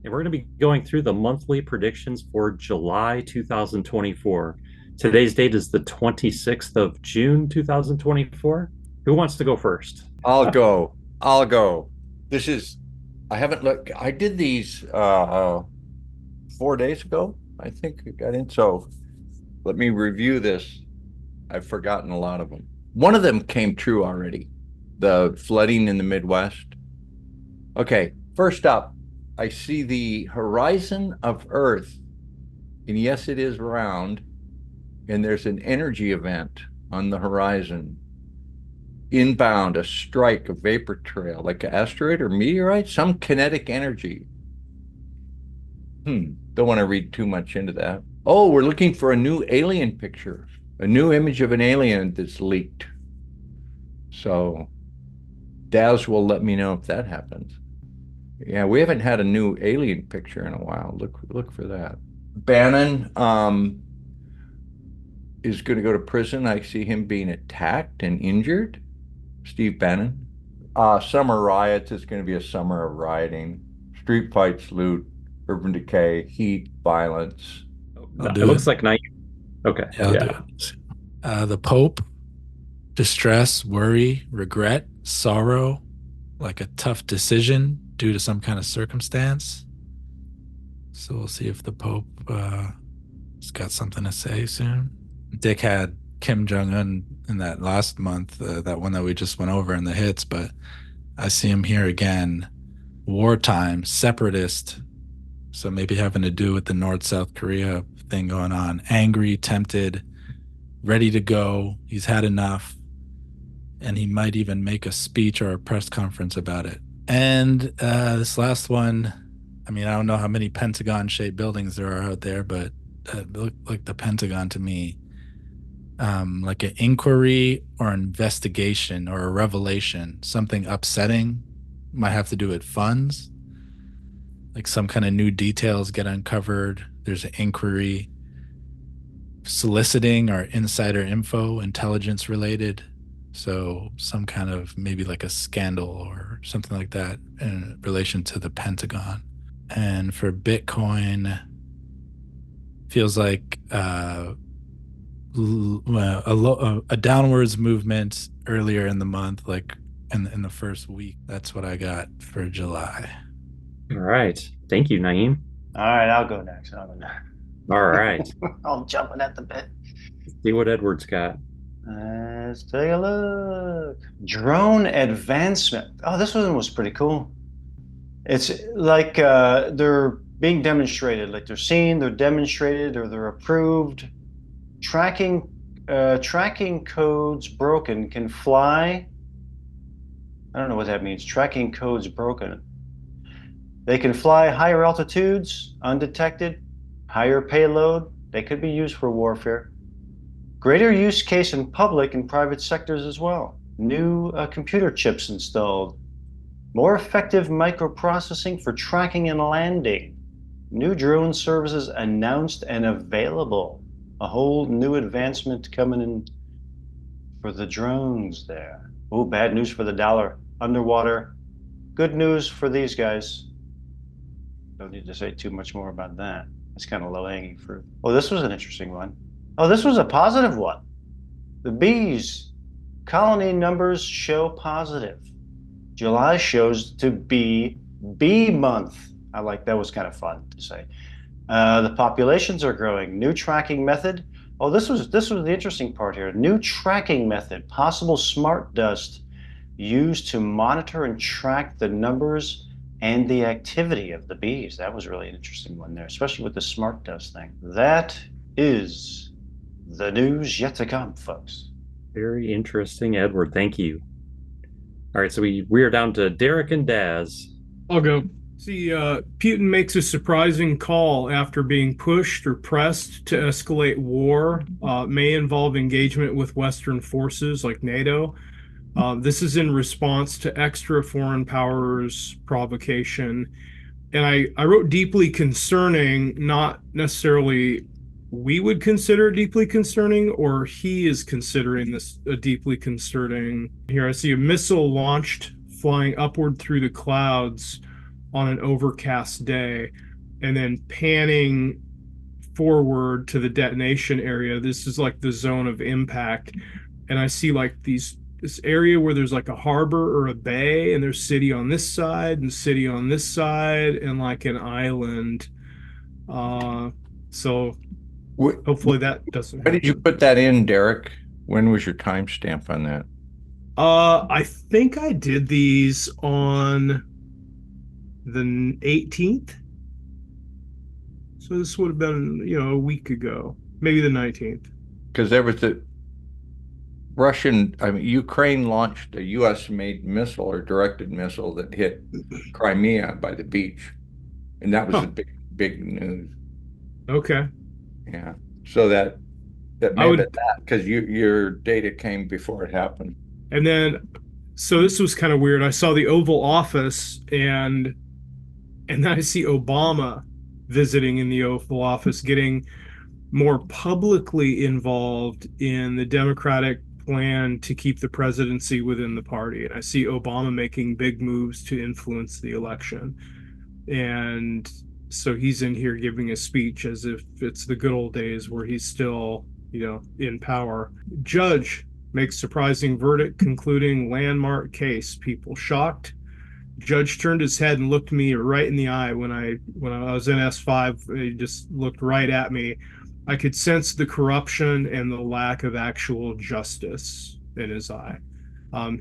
And we're going to be going through the monthly predictions for July 2024. Today's date is the 26th of June 2024. Who wants to go first? I'll go. I'll go. This is, I haven't looked, I did these 4 days ago. I think I got in. So let me review this. I've forgotten a lot of them. One of them came true already. The flooding in the Midwest. Okay, first up, I see the horizon of Earth. And yes, it is round. And there's an energy event on the horizon. Inbound, a strike, a vapor trail, like an asteroid or meteorite, some kinetic energy. Don't want to read too much into that. Oh, we're looking for a new alien picture, a new image of an alien that's leaked. So Daz will let me know if that happens. Yeah, we haven't had a new alien picture in a while. Look for that. Bannon is going to go to prison. I see him being attacked and injured. Steve Bannon. Summer riots is going to be a summer of rioting, street fights, loot, urban decay, heat, violence. No, I'll it do it. looks like night. Okay. Yeah, I'll do Yeah. it. The Pope, distress, worry, regret, sorrow, like a tough decision due to some kind of circumstance. So we'll see if the Pope has got something to say soon. Dick had Kim Jong Un in that last month, that one that we just went over in the hits, but I see him here again. Wartime, separatist. So maybe having to do with the North South Korea thing going on. Angry, tempted, ready to go. He's had enough. And he might even make a speech or a press conference about it. And this last one, I mean, I don't know how many Pentagon shaped buildings there are out there, but it looked like the Pentagon to me. Like an inquiry or investigation or a revelation, something upsetting, might have to do with funds, like some kind of new details get uncovered. There's an inquiry, soliciting or insider info, intelligence related. So some kind of maybe like a scandal or something like that in relation to the Pentagon. And for Bitcoin, feels like a downwards movement earlier in the month, like in the first week. That's what I got for July. All right. Thank you, Naeem. All right, I'll go next. I'll go next. All right. I'm jumping at the bit. See what Edward's got. Let's take a look. Drone advancement. Oh, this one was pretty cool. It's like they're being demonstrated, like they're seen, they're demonstrated, or they're approved. Tracking codes broken can fly. I don't know what that means. Tracking codes broken. They can fly higher altitudes, undetected, higher payload. They could be used for warfare. Greater use case in public and private sectors as well. New computer chips installed. More effective microprocessing for tracking and landing. New drone services announced and available. A whole new advancement coming in for the drones there. Oh, bad news for the dollar. Underwater. Good news for these guys. Don't need to say too much more about that. It's kind of low-hanging fruit. Oh, this was an interesting one. Oh, this was a positive one. The bees colony numbers show positive. July shows to be bee month. I like that was kind of fun to say. The populations are growing. New tracking method. Oh, this was the interesting part here. New tracking method. Possible smart dust used to monitor and track the numbers and the activity of the bees. That was really an interesting one there, especially with the smart dust thing. That is the news yet to come, folks. Very interesting, Edward. Thank you. All right, so we are down to Derek and Daz. I'll go. See, Putin makes a surprising call after being pushed or pressed to escalate war, may involve engagement with Western forces like NATO. This is in response to extra foreign powers provocation. And I wrote deeply concerning, not necessarily we would consider deeply concerning, or he is considering this a deeply concerning. Here I see a missile launched, flying upward through the clouds on an overcast day, and then panning forward to the detonation area. This is like the zone of impact, and I see like this area where there's like a harbor or a bay, and there's city on this side and city on this side, and like an island. So Wh- hopefully that doesn't When did you happen. put that in, Derek? When was your timestamp on that? I think I did these on the 18th. So this would have been, a week ago, maybe the 19th. Because there was the Ukraine launched a U.S.-made missile or directed missile that hit Crimea by the beach, and that was Huh. the big news. Okay. Yeah, so that I may have would, been that because your data came before it happened. and then, so this was kind of weird. I saw the Oval Office, and then I see Obama visiting in the Oval Office, getting more publicly involved in the Democratic plan to keep the presidency within the party. And I see Obama making big moves to influence the election. And so he's in here giving a speech as if it's the good old days where he's still, in power. Judge makes surprising verdict concluding landmark case. People shocked. Judge turned his head and looked me right in the eye when I was in S5. He just looked right at me. I could sense the corruption and the lack of actual justice in his eye.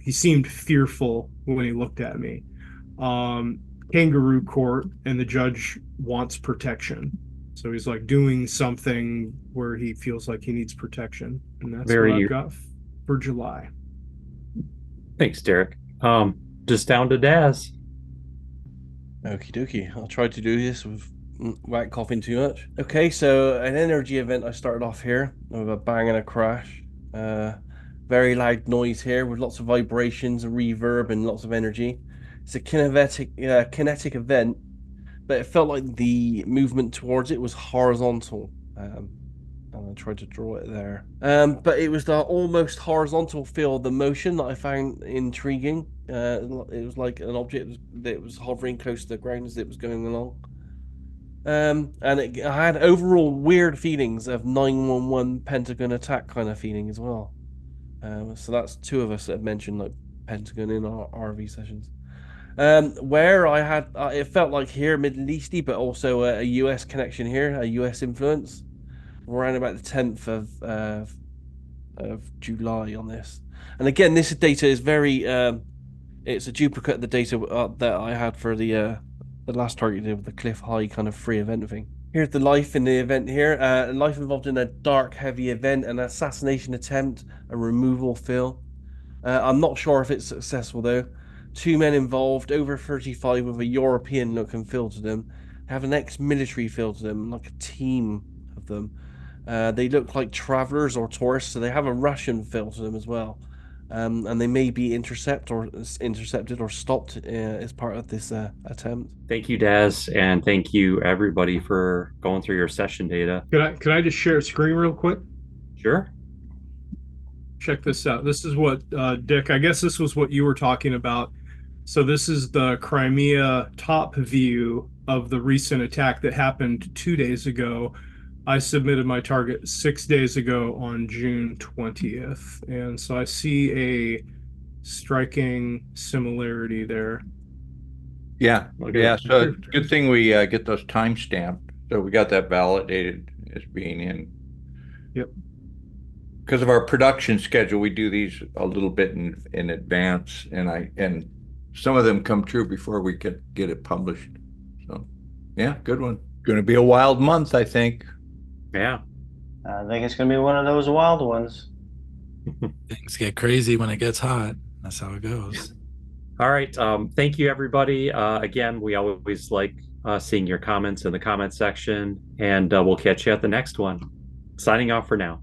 He seemed fearful when he looked at me. Kangaroo court, and the judge wants protection. So he's like doing something where he feels like he needs protection. And that's what I've got for July. Thanks, Derek. Just down to Daz. Okie dokie. I'll try to do this without coughing too much. Okay, so an energy event. I started off here with a bang and a crash. Very loud noise here with lots of vibrations and reverb and lots of energy. It's a kinetic event, but it felt like the movement towards it was horizontal. And I tried to draw it there. But it was the almost horizontal feel of the motion that I found intriguing. It was like an object that was hovering close to the ground as it was going along. And I had overall weird feelings of 911 Pentagon attack kind of feeling as well. So that's two of us that have mentioned like Pentagon in our RV sessions. Where I had, it felt like here Middle Easty, but also a US connection here, a US influence. Around about the 10th of July on this. And again, this data is very, it's a duplicate of the data that I had for the last target with the Cliff High kind of free event thing. Here's the life in the event here. Life involved in a dark, heavy event, an assassination attempt, a removal fill. I'm not sure if it's successful though. 2 men involved, over 35 with a European look and feel to them. Have an ex-military feel to them, like a team of them. They look like travelers or tourists, so they have a Russian feel to them as well. And they may be intercepted or stopped as part of this attempt. Thank you, Daz, and thank you everybody for going through your session data. Could I just share a screen real quick? Sure. Check this out. This is what Dick, I guess this was what you were talking about. So this is the Crimea top view of the recent attack that happened 2 days ago. I submitted my target 6 days ago on June 20th. And so I see a striking similarity there. Yeah, Okay. yeah. So it's a good thing we get those time stamped. So we got that validated as being in. Yep. Because of our production schedule, we do these a little bit in advance, and some of them come true before we could get it published. So, yeah, good one. Going to be a wild month, I think. Yeah. I think it's going to be one of those wild ones. Things get crazy when it gets hot. That's how it goes. All right. Thank you, everybody. Again, we always like seeing your comments in the comment section, and we'll catch you at the next one. Signing off for now.